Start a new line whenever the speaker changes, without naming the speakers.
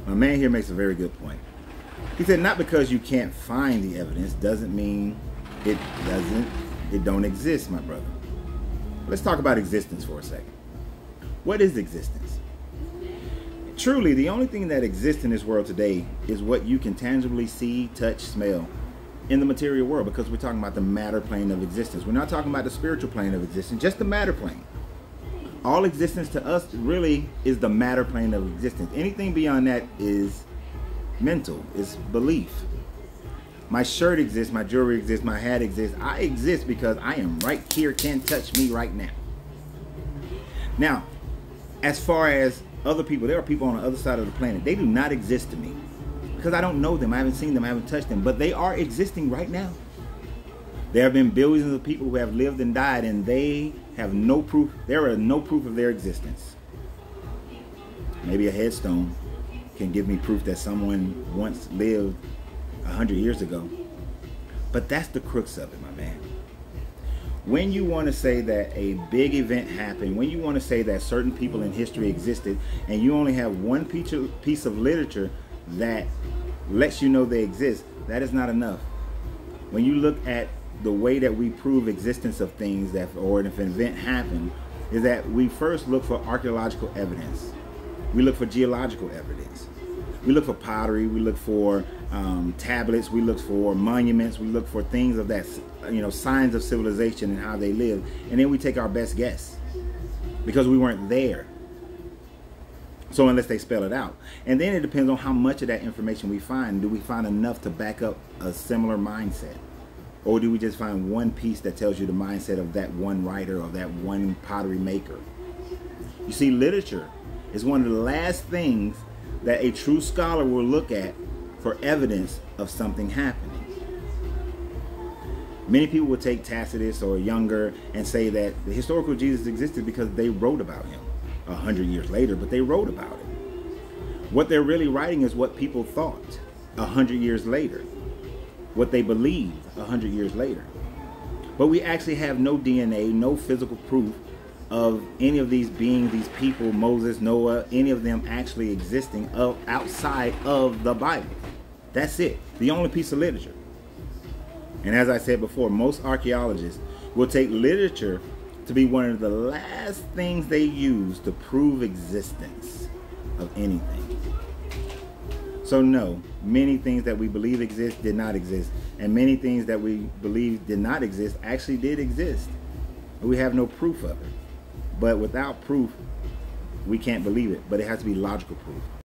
My man here makes a very good point. He said, not because you can't find the evidence doesn't mean it don't exist, my brother. Let's talk about existence for a second. What is existence? Truly, the only thing that exists in this world today is what you can tangibly see, touch, smell in the material world, because we're talking about the matter plane of existence. We're not talking about the spiritual plane of existence, just the matter plane. All existence to us really is the matter plane of existence. Anything beyond that is mental, is belief. My shirt exists, my jewelry exists, my hat exists. I exist because I am right here, can't touch me right now. Now, as far as other people, there are people on the other side of the planet. They do not exist to me because I don't know them, I haven't seen them, I haven't touched them, but they are existing right now. There have been billions of people who have lived and died, and they have no proof. There are no proof of their existence. Maybe a headstone can give me proof that someone once lived 100 years ago. But that's the crux of it, my man. When you want to say that a big event happened, when you want to say that certain people in history existed, and you only have one piece of literature that lets you know they exist, that is not enough. When you look at the way that we prove existence of things, that, or if an event happened, is that we first look for archaeological evidence. We look for geological evidence. We look for pottery. We look for tablets. We look for monuments. We look for things of that, signs of civilization and how they live. And then we take our best guess because we weren't there. So unless they spell it out. And then it depends on how much of that information we find. Do we find enough to back up a similar mindset? Or do we just find one piece that tells you the mindset of that one writer or that one pottery maker? You see, literature is one of the last things that a true scholar will look at for evidence of something happening. Many people will take Tacitus or Younger and say that the historical Jesus existed because they wrote about him 100 years later, but they wrote about it. What they're really writing is what people thought 100 years later, what they believed 100 years later. But we actually have no DNA, no physical proof of any of these beings, these people, Moses, Noah, any of them actually existing outside of the Bible. That's it. The only piece of literature. And as I said before, most archaeologists will take literature to be one of the last things they use to prove existence of anything. So no, many things that we believe exist did not exist. And many things that we believe did not exist actually did exist. We have no proof of it. But without proof, we can't believe it. But it has to be logical proof.